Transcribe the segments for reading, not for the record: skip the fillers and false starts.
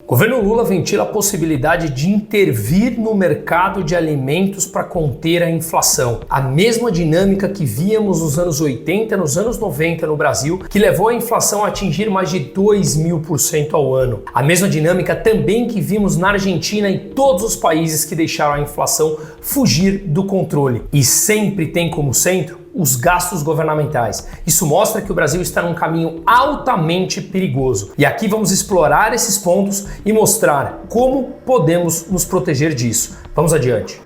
O governo Lula ventila a possibilidade de intervir no mercado de alimentos para conter a inflação. A mesma dinâmica que víamos nos anos 80, nos anos 90 no Brasil, que levou a inflação a atingir mais de 2.000% ao ano. A mesma dinâmica também que vimos na Argentina e todos os países que deixaram a inflação fugir do controle. E sempre tem como centro os gastos governamentais. Isso mostra que o Brasil está num caminho altamente perigoso. E aqui vamos explorar esses pontos e mostrar como podemos nos proteger disso. Vamos adiante.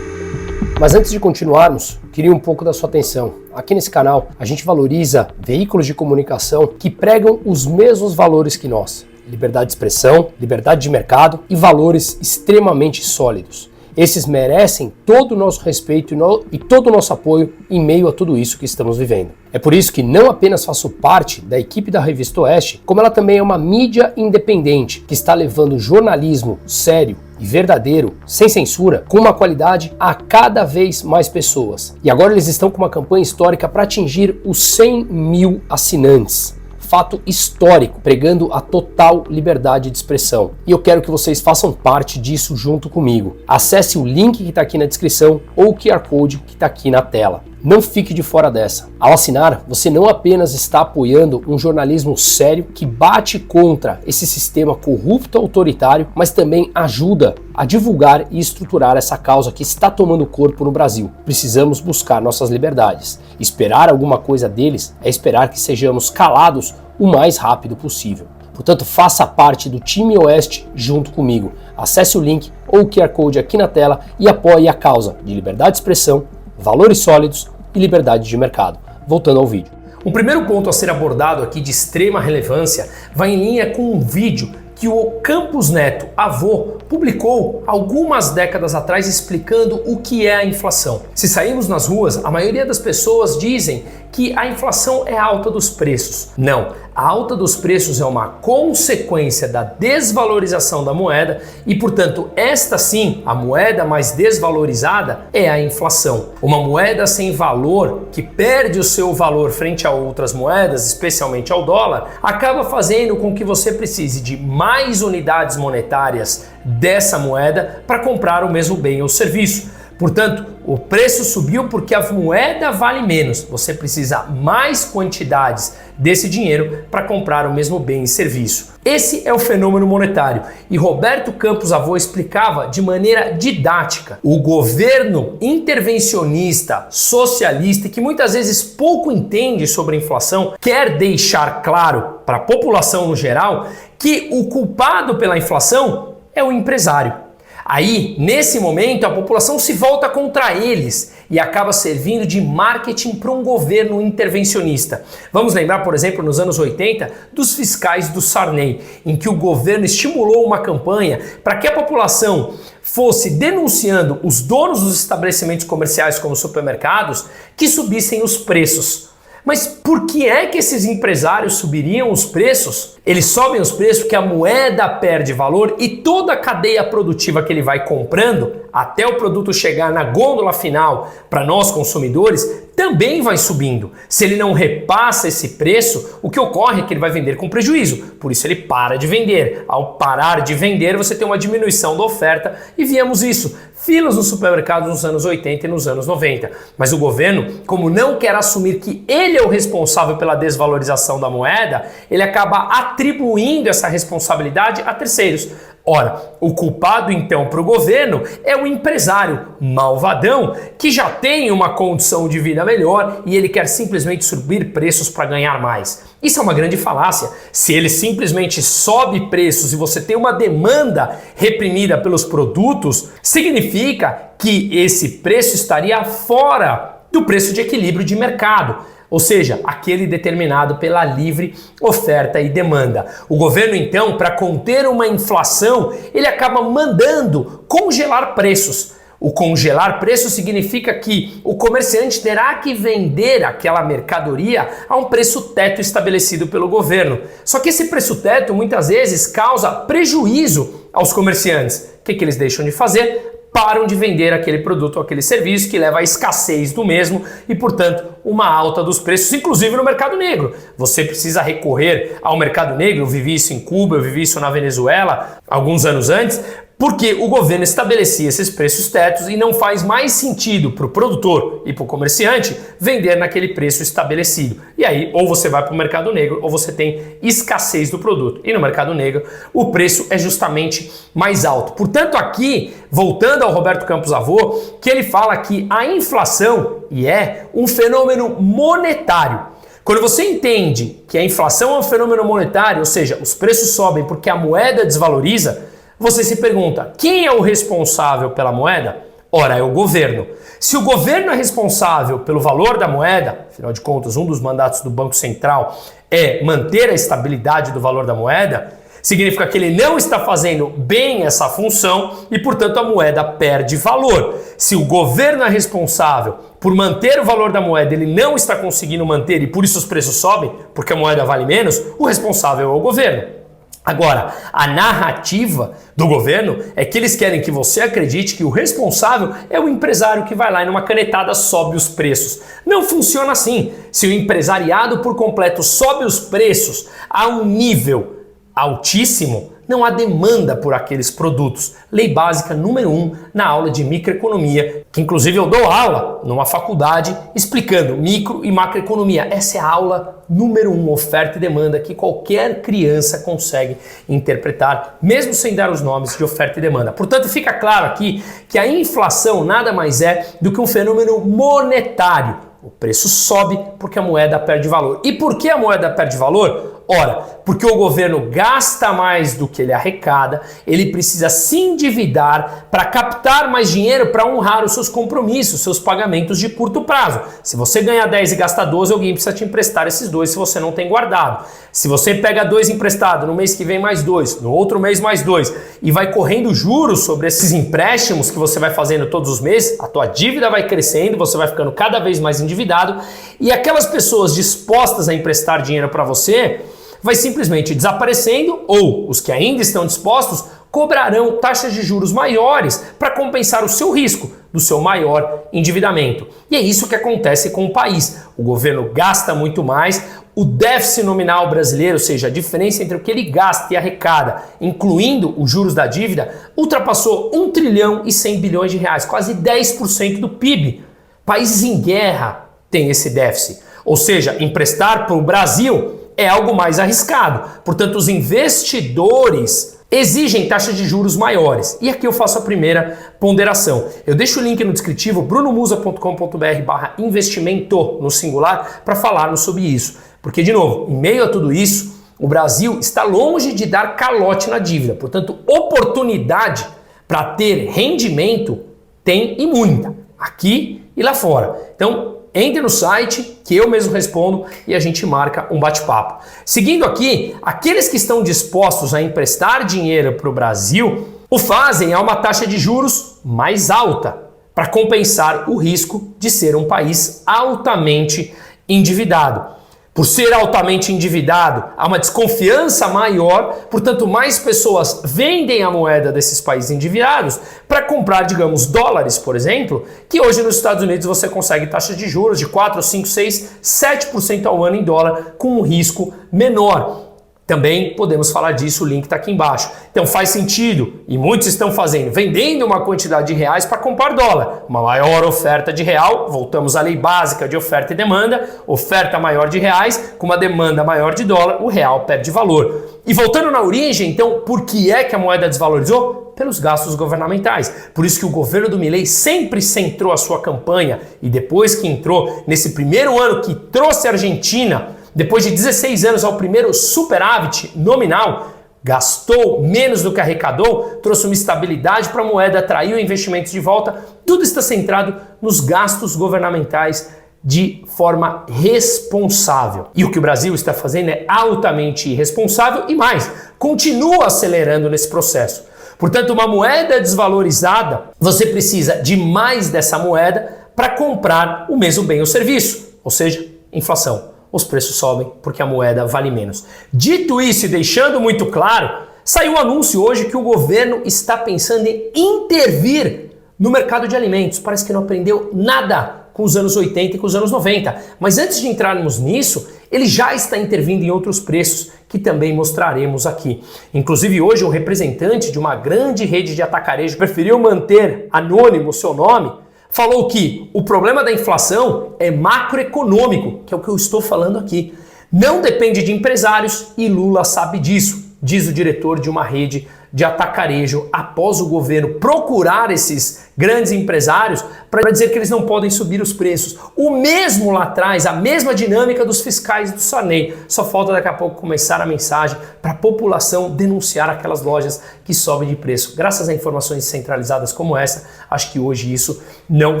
Mas antes de continuarmos, queria um pouco da sua atenção. Aqui nesse canal, a gente valoriza veículos de comunicação que pregam os mesmos valores que nós. Liberdade de expressão, liberdade de mercado e valores extremamente sólidos. Esses merecem todo o nosso respeito e todo o nosso apoio em meio a tudo isso que estamos vivendo. É por isso que não apenas faço parte da equipe da Revista Oeste, como ela também é uma mídia independente que está levando jornalismo sério e verdadeiro, sem censura, com uma qualidade a cada vez mais pessoas. E agora eles estão com uma campanha histórica para atingir os 100 mil assinantes. Fato histórico, pregando a total liberdade de expressão. E eu quero que vocês façam parte disso junto comigo. Acesse o link que está aqui na descrição ou o QR Code que está aqui na tela. Não fique de fora dessa. Ao assinar, você não apenas está apoiando um jornalismo sério que bate contra esse sistema corrupto autoritário, mas também ajuda a divulgar e estruturar essa causa que está tomando corpo no Brasil. Precisamos buscar nossas liberdades. Esperar alguma coisa deles é esperar que sejamos calados o mais rápido possível. Portanto, faça parte do time Oeste junto comigo. Acesse o link ou o QR Code aqui na tela e apoie a causa de liberdade de expressão, valores sólidos e liberdade de mercado. Voltando ao vídeo. O primeiro ponto a ser abordado aqui de extrema relevância vai em linha com um vídeo que o Campos Neto, avô, publicou algumas décadas atrás explicando o que é a inflação. Se sairmos nas ruas, a maioria das pessoas dizem que a inflação é a alta dos preços. Não, a alta dos preços é uma consequência da desvalorização da moeda e, portanto, esta sim, a moeda mais desvalorizada, é a inflação. Uma moeda sem valor, que perde o seu valor frente a outras moedas, especialmente ao dólar, acaba fazendo com que você precise de mais unidades monetárias dessa moeda para comprar o mesmo bem ou serviço. Portanto, o preço subiu porque a moeda vale menos. Você precisa mais quantidades desse dinheiro para comprar o mesmo bem e serviço. Esse é o fenômeno monetário e Roberto Campos avô explicava de maneira didática. O governo intervencionista, socialista, que muitas vezes pouco entende sobre a inflação, quer deixar claro para a população no geral que o culpado pela inflação é o empresário. Aí, nesse momento, a população se volta contra eles e acaba servindo de marketing para um governo intervencionista. Vamos lembrar, por exemplo, nos anos 80, dos fiscais do Sarney, em que o governo estimulou uma campanha para que a população fosse denunciando os donos dos estabelecimentos comerciais como supermercados que subissem os preços. Mas por que é que esses empresários subiriam os preços? Eles sobem os preços porque a moeda perde valor e toda a cadeia produtiva que ele vai comprando, até o produto chegar na gôndola final para nós consumidores, também vai subindo. Se ele não repassa esse preço, o que ocorre é que ele vai vender com prejuízo. Por isso ele para de vender. Ao parar de vender, você tem uma diminuição da oferta e víamos isso. Filas nos supermercados nos anos 80 e nos anos 90. Mas o governo, como não quer assumir que ele é o responsável pela desvalorização da moeda, ele acaba atribuindo essa responsabilidade a terceiros. Ora, o culpado então para o governo é o empresário malvadão que já tem uma condição de vida melhor e ele quer simplesmente subir preços para ganhar mais. Isso é uma grande falácia. Se ele simplesmente sobe preços e você tem uma demanda reprimida pelos produtos, significa que esse preço estaria fora do preço de equilíbrio de mercado. Ou seja, aquele determinado pela livre oferta e demanda. O governo, então, para conter uma inflação, ele acaba mandando congelar preços. O congelar preços significa que o comerciante terá que vender aquela mercadoria a um preço teto estabelecido pelo governo. Só que esse preço teto muitas vezes causa prejuízo aos comerciantes. O que eles deixam de fazer? param de vender aquele produto ou aquele serviço, que leva à escassez do mesmo e, portanto, uma alta dos preços, inclusive no mercado negro. Você precisa recorrer ao mercado negro. Eu vivi isso em Cuba, eu vivi isso na Venezuela alguns anos antes, porque o governo estabelecia esses preços tetos e não faz mais sentido para o produtor e para o comerciante vender naquele preço estabelecido. E aí, ou você vai para o mercado negro ou você tem escassez do produto. E no mercado negro, o preço é justamente mais alto. Portanto, aqui, voltando ao Roberto Campos Avô, que ele fala que a inflação é um fenômeno monetário. Quando você entende que a inflação é um fenômeno monetário, ou seja, os preços sobem porque a moeda desvaloriza, você se pergunta, quem é o responsável pela moeda? Ora, é o governo. Se o governo é responsável pelo valor da moeda, afinal de contas, um dos mandatos do Banco Central é manter a estabilidade do valor da moeda, significa que ele não está fazendo bem essa função e, portanto, a moeda perde valor. Se o governo é responsável por manter o valor da moeda, ele não está conseguindo manter e por isso os preços sobem, porque a moeda vale menos, o responsável é o governo. Agora, a narrativa do governo é que eles querem que você acredite que o responsável é o empresário que vai lá e numa canetada sobe os preços. Não funciona assim. Se o empresariado por completo sobe os preços a um nível altíssimo, não há demanda por aqueles produtos. Lei básica número 1 na aula de microeconomia, que inclusive eu dou aula numa faculdade explicando micro e macroeconomia. Essa é a aula número 1, oferta e demanda, que qualquer criança consegue interpretar, mesmo sem dar os nomes de oferta e demanda. Portanto, fica claro aqui que a inflação nada mais é do que um fenômeno monetário. O preço sobe porque a moeda perde valor. E por que a moeda perde valor? Ora, porque o governo gasta mais do que ele arrecada, ele precisa se endividar para captar mais dinheiro para honrar os seus compromissos, seus pagamentos de curto prazo. Se você ganha 10 e gasta 12, alguém precisa te emprestar esses 2 se você não tem guardado. Se você pega 2 emprestado, no mês que vem mais 2, no outro mês mais 2 e vai correndo juros sobre esses empréstimos que você vai fazendo todos os meses, a tua dívida vai crescendo, você vai ficando cada vez mais endividado e aquelas pessoas dispostas a emprestar dinheiro para você vai simplesmente desaparecendo ou os que ainda estão dispostos cobrarão taxas de juros maiores para compensar o seu risco do seu maior endividamento. E é isso que acontece com o país. O governo gasta muito mais, o déficit nominal brasileiro, ou seja, a diferença entre o que ele gasta e arrecada, incluindo os juros da dívida, ultrapassou 1 trilhão e 100 bilhões de reais, quase 10% do PIB. Países em guerra têm esse déficit. Ou seja, emprestar para o Brasil é algo mais arriscado. Portanto, os investidores exigem taxas de juros maiores. E aqui eu faço a primeira ponderação. Eu deixo o link no descritivo, brunomusa.com.br/investimento no singular, para falarmos sobre isso. Porque, de novo, em meio a tudo isso, o Brasil está longe de dar calote na dívida. Portanto, oportunidade para ter rendimento tem e muita, aqui e lá fora. Então, entre no site que eu mesmo respondo e a gente marca um bate-papo. Seguindo aqui, aqueles que estão dispostos a emprestar dinheiro para o Brasil o fazem a uma taxa de juros mais alta para compensar o risco de ser um país altamente endividado. Por ser altamente endividado, há uma desconfiança maior, portanto, mais pessoas vendem a moeda desses países endividados para comprar, digamos, dólares, por exemplo, que hoje nos Estados Unidos você consegue taxas de juros de 4, 5, 6, 7% ao ano em dólar com um risco menor. Também podemos falar disso, o link está aqui embaixo. Então faz sentido, e muitos estão fazendo, vendendo uma quantidade de reais para comprar dólar. Uma maior oferta de real, voltamos à lei básica de oferta e demanda, oferta maior de reais, com uma demanda maior de dólar, o real perde valor. E voltando na origem, então, por que é que a moeda desvalorizou? Pelos gastos governamentais. Por isso que o governo do Milei sempre centrou a sua campanha, e depois que entrou nesse primeiro ano que trouxe a Argentina, depois de 16 anos ao primeiro superávit nominal, gastou menos do que arrecadou, trouxe uma estabilidade para a moeda, atraiu investimentos de volta. Tudo está centrado nos gastos governamentais de forma responsável. E o que o Brasil está fazendo é altamente irresponsável e mais, continua acelerando nesse processo. Portanto, uma moeda desvalorizada, você precisa de mais dessa moeda para comprar o mesmo bem ou serviço, ou seja, inflação. Os preços sobem porque a moeda vale menos. Dito isso e deixando muito claro, saiu um anúncio hoje que o governo está pensando em intervir no mercado de alimentos. Parece que não aprendeu nada com os anos 80 e com os anos 90. Mas antes de entrarmos nisso, ele já está intervindo em outros preços que também mostraremos aqui. Inclusive hoje um representante de uma grande rede de atacarejo preferiu manter anônimo o seu nome, falou que o problema da inflação é macroeconômico, que é o que eu estou falando aqui. Não depende de empresários e Lula sabe disso, diz o diretor de uma rede de atacarejo após o governo procurar esses grandes empresários para dizer que eles não podem subir os preços. O mesmo lá atrás, a mesma dinâmica dos fiscais do Sarney. Só falta daqui a pouco começar a mensagem para a população denunciar aquelas lojas que sobem de preço. Graças a informações centralizadas como essa, acho que hoje isso não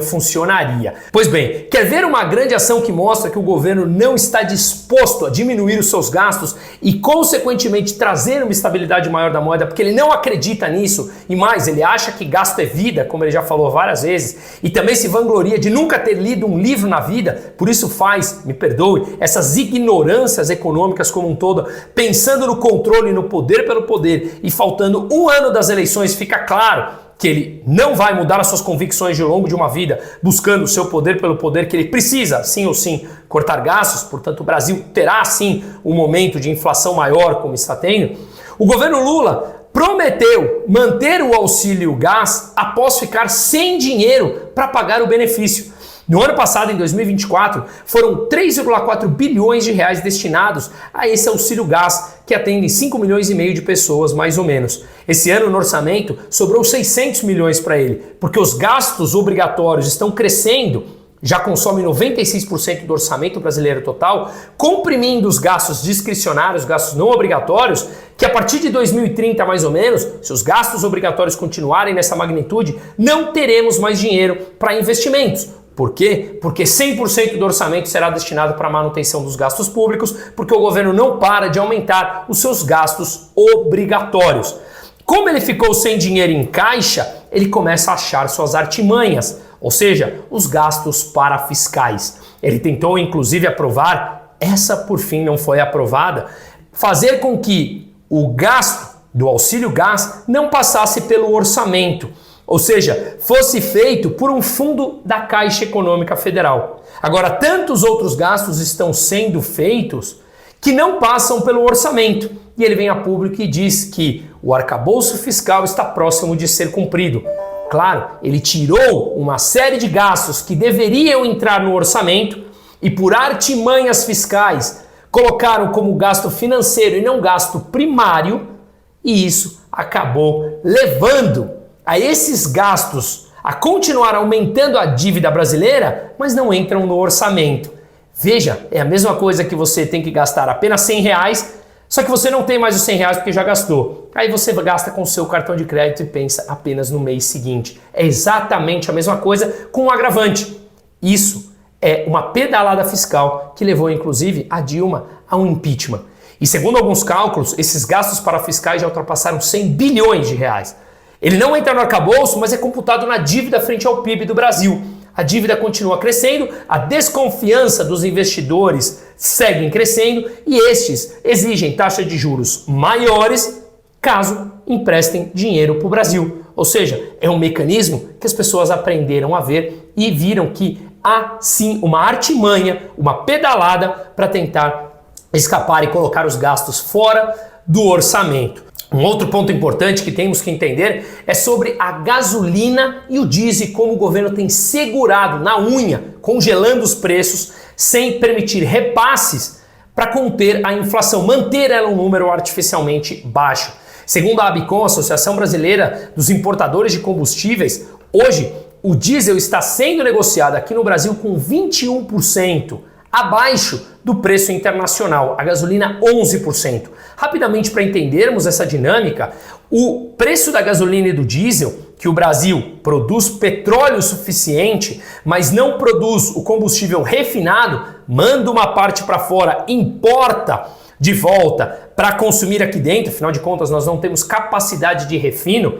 funcionaria. Pois bem, quer ver uma grande ação que mostra que o governo não está disposto a diminuir os seus gastos e, consequentemente, trazer uma estabilidade maior da moeda, porque ele não acredita nisso e mais, ele acha que gasto é vida, como ele já falou várias vezes, e também se vangloria de nunca ter lido um livro na vida, por isso faz, me perdoe, essas ignorâncias econômicas como um todo, pensando no controle e no poder pelo poder, e faltando um ano das eleições, fica claro que ele não vai mudar as suas convicções ao longo de uma vida, buscando o seu poder pelo poder, que ele precisa, sim ou sim, cortar gastos, portanto o Brasil terá sim um momento de inflação maior como está tendo. O governo Lula prometeu manter o auxílio gás após ficar sem dinheiro para pagar o benefício. No ano passado, em 2024, foram 3,4 bilhões de reais destinados a esse auxílio gás, que atende 5 milhões e meio de pessoas, mais ou menos. Esse ano, no orçamento, sobrou 600 milhões para ele, porque os gastos obrigatórios estão crescendo, já consome 96% do orçamento brasileiro total, comprimindo os gastos discricionários, gastos não obrigatórios, que a partir de 2030, mais ou menos, se os gastos obrigatórios continuarem nessa magnitude, não teremos mais dinheiro para investimentos. Por quê? Porque 100% do orçamento será destinado para a manutenção dos gastos públicos, porque o governo não para de aumentar os seus gastos obrigatórios. Como ele ficou sem dinheiro em caixa, ele começa a achar suas artimanhas, ou seja, os gastos parafiscais. Ele tentou inclusive aprovar, essa por fim não foi aprovada, fazer com que o gasto do auxílio gás não passasse pelo orçamento, ou seja, fosse feito por um fundo da Caixa Econômica Federal. Agora, tantos outros gastos estão sendo feitos que não passam pelo orçamento. E ele vem a público e diz que o arcabouço fiscal está próximo de ser cumprido. Claro, ele tirou uma série de gastos que deveriam entrar no orçamento e por artimanhas fiscais colocaram como gasto financeiro e não gasto primário, e isso acabou levando a esses gastos a continuar aumentando a dívida brasileira, mas não entram no orçamento. Veja, é a mesma coisa que você tem que gastar apenas R$100, só que você não tem mais os R$100 porque já gastou. Aí você gasta com o seu cartão de crédito e pensa apenas no mês seguinte. É exatamente a mesma coisa com o agravante. Isso é uma pedalada fiscal que levou inclusive a Dilma a um impeachment. E segundo alguns cálculos, esses gastos parafiscais já ultrapassaram 100 bilhões de reais. Ele não entra no arcabouço, mas é computado na dívida frente ao PIB do Brasil. A dívida continua crescendo, a desconfiança dos investidores segue crescendo e estes exigem taxas de juros maiores caso emprestem dinheiro para o Brasil. Ou seja, é um mecanismo que as pessoas aprenderam a ver e viram que há sim uma artimanha, uma pedalada para tentar escapar e colocar os gastos fora do orçamento. Um outro ponto importante que temos que entender é sobre a gasolina e o diesel, como o governo tem segurado na unha, congelando os preços, sem permitir repasses para conter a inflação, manter ela um número artificialmente baixo. Segundo a ABICOM, Associação Brasileira dos Importadores de Combustíveis, hoje o diesel está sendo negociado aqui no Brasil com 21% abaixo do preço internacional, a gasolina 11%. Rapidamente, para entendermos essa dinâmica, o preço da gasolina e do diesel, que o Brasil produz petróleo suficiente, mas não produz o combustível refinado, manda uma parte para fora, importa de volta para consumir aqui dentro, afinal de contas nós não temos capacidade de refino,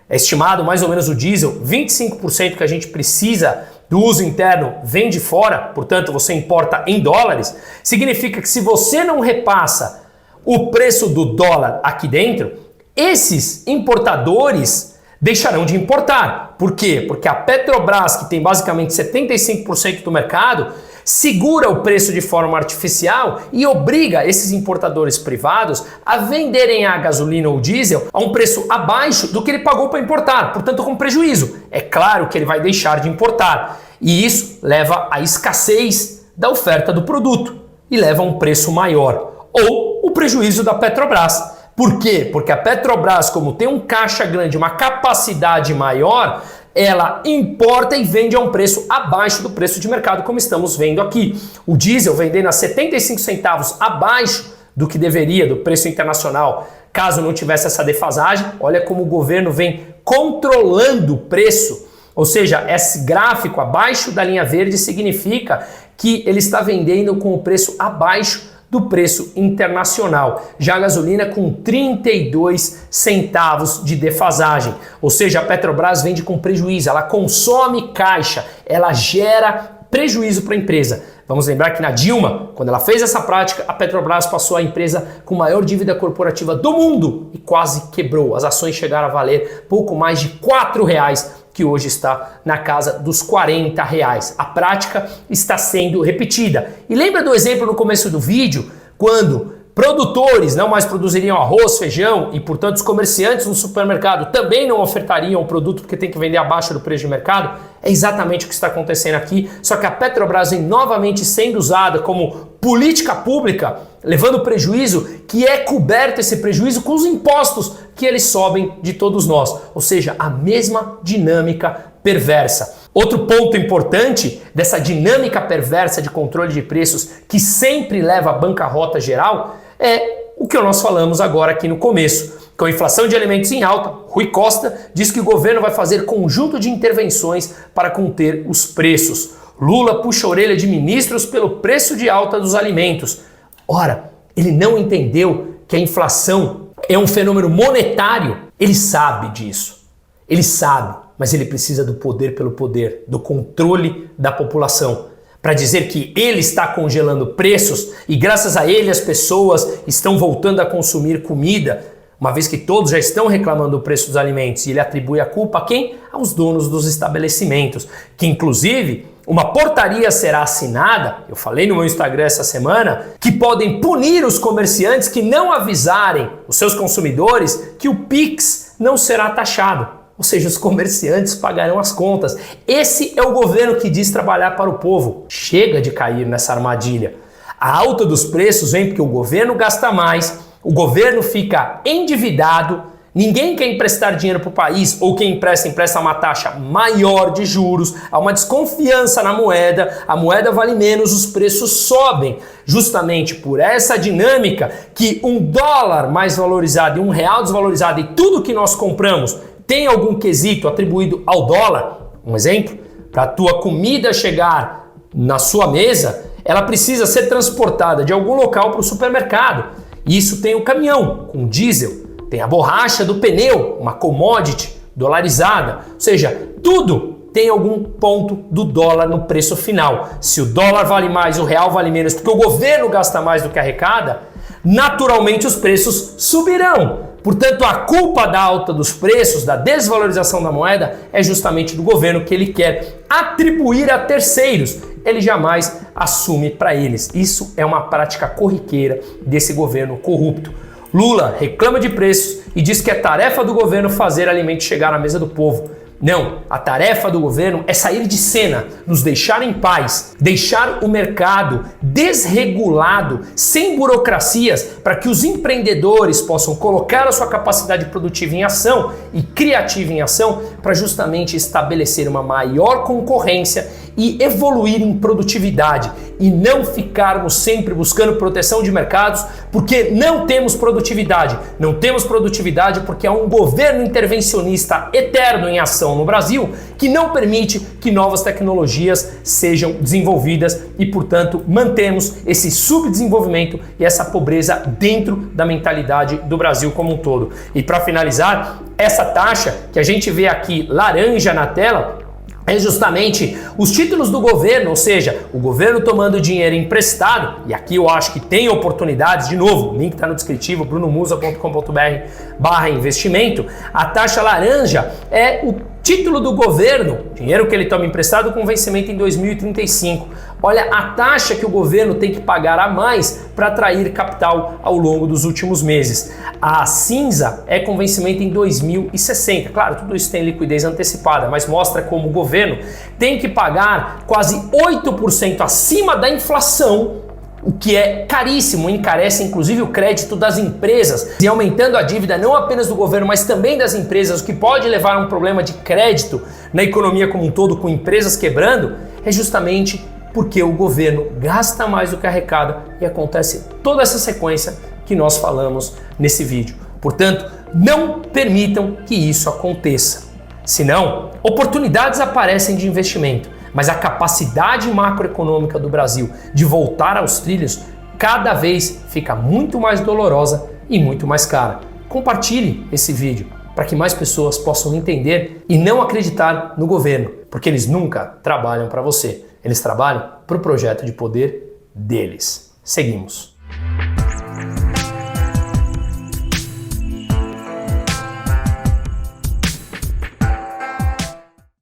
é estimado mais ou menos o diesel, 25% que a gente precisa do uso interno vem de fora, portanto você importa em dólares, significa que se você não repassa o preço do dólar aqui dentro, esses importadores deixarão de importar, Por quê? Porque a Petrobras, que tem basicamente 75% do mercado, segura o preço de forma artificial e obriga esses importadores privados a venderem a gasolina ou diesel a um preço abaixo do que ele pagou para importar, portanto com prejuízo. É claro que ele vai deixar de importar e isso leva à escassez da oferta do produto e leva a um preço maior ou o prejuízo da Petrobras. Por quê? Porque a Petrobras, como tem um caixa grande, uma capacidade maior, ela importa e vende a um preço abaixo do preço de mercado, como estamos vendo aqui. O diesel vendendo a 75 centavos abaixo do que deveria, do preço internacional, caso não tivesse essa defasagem. Olha como o governo vem controlando o preço, ou seja, esse gráfico abaixo da linha verde significa que ele está vendendo com o preço abaixo do preço internacional. Já a gasolina com 32 centavos de defasagem. Ou seja, a Petrobras vende com prejuízo, ela consome caixa, ela gera prejuízo para a empresa. Vamos lembrar que na Dilma, quando ela fez essa prática, a Petrobras passou a empresa com maior dívida corporativa do mundo e quase quebrou. As ações chegaram a valer pouco mais de R$4, que hoje está na casa dos R$40. A prática está sendo repetida. E lembra do exemplo no começo do vídeo, quando produtores não mais produziriam arroz, feijão e, portanto, os comerciantes no supermercado também não ofertariam o produto porque tem que vender abaixo do preço de mercado? É exatamente o que está acontecendo aqui, só que a Petrobras vem novamente sendo usada como política pública, levando prejuízo, que é coberto esse prejuízo com os impostos que eles sobem de todos nós, ou seja, a mesma dinâmica perversa. Outro ponto importante dessa dinâmica perversa de controle de preços que sempre leva à bancarrota geral é o que nós falamos agora aqui no começo. Com a inflação de alimentos em alta, Rui Costa diz que o governo vai fazer conjunto de intervenções para conter os preços. Lula puxa a orelha de ministros pelo preço de alta dos alimentos. Ora, ele não entendeu que a inflação é um fenômeno monetário? Ele sabe disso. Ele sabe, mas ele precisa do poder pelo poder, do controle da população, para dizer que ele está congelando preços e graças a ele as pessoas estão voltando a consumir comida, uma vez que todos já estão reclamando do preço dos alimentos, e ele atribui a culpa a quem? Aos donos dos estabelecimentos, que inclusive uma portaria será assinada, eu falei no meu Instagram essa semana, que podem punir os comerciantes que não avisarem os seus consumidores que o Pix não será taxado. Ou seja, os comerciantes pagarão as contas. Esse é o governo que diz trabalhar para o povo. Chega de cair nessa armadilha. A alta dos preços vem porque o governo gasta mais, o governo fica endividado, ninguém quer emprestar dinheiro para o país, ou quem empresta uma taxa maior de juros, há uma desconfiança na moeda, a moeda vale menos, os preços sobem. Justamente por essa dinâmica que $1 mais valorizado e R$1 desvalorizado e tudo que nós compramos tem algum quesito atribuído ao dólar. Um exemplo, para a tua comida chegar na sua mesa, ela precisa ser transportada de algum local para o supermercado. E isso tem o caminhão com diesel, tem a borracha do pneu, uma commodity dolarizada. Ou seja, tudo tem algum ponto do dólar no preço final. Se o dólar vale mais, o real vale menos, porque o governo gasta mais do que arrecada, naturalmente os preços subirão. Portanto, a culpa da alta dos preços, da desvalorização da moeda, é justamente do governo, que ele quer atribuir a terceiros. Ele jamais assume para eles. Isso é uma prática corriqueira desse governo corrupto. Lula reclama de preços e diz que é tarefa do governo fazer alimentos chegar à mesa do povo. Não, a tarefa do governo é sair de cena, nos deixar em paz, deixar o mercado desregulado, sem burocracias, para que os empreendedores possam colocar a sua capacidade produtiva em ação e criativa em ação, para justamente estabelecer uma maior concorrência e evoluir em produtividade, e não ficarmos sempre buscando proteção de mercados porque não temos produtividade. Não temos produtividade porque há um governo intervencionista eterno em ação no Brasil que não permite que novas tecnologias sejam desenvolvidas e, portanto, mantemos esse subdesenvolvimento e essa pobreza dentro da mentalidade do Brasil como um todo. E para finalizar, essa taxa que a gente vê aqui laranja na tela é justamente os títulos do governo, ou seja, o governo tomando dinheiro emprestado, e aqui eu acho que tem oportunidades, de novo, o link está no descritivo, brunomusa.com.br/investimento. A taxa laranja é o Título do governo, dinheiro que ele toma emprestado com vencimento em 2035. Olha a taxa que o governo tem que pagar a mais para atrair capital ao longo dos últimos meses. A cinza é com vencimento em 2060. Claro, tudo isso tem liquidez antecipada, mas mostra como o governo tem que pagar quase 8% acima da inflação, o que é caríssimo, encarece inclusive o crédito das empresas, e aumentando a dívida não apenas do governo, mas também das empresas, o que pode levar a um problema de crédito na economia como um todo, com empresas quebrando, é justamente porque o governo gasta mais do que arrecada e acontece toda essa sequência que nós falamos nesse vídeo. Portanto, não permitam que isso aconteça. Senão, oportunidades aparecem de investimento, mas a capacidade macroeconômica do Brasil de voltar aos trilhos cada vez fica muito mais dolorosa e muito mais cara. Compartilhe esse vídeo para que mais pessoas possam entender e não acreditar no governo, porque eles nunca trabalham para você. Eles trabalham para o projeto de poder deles. Seguimos.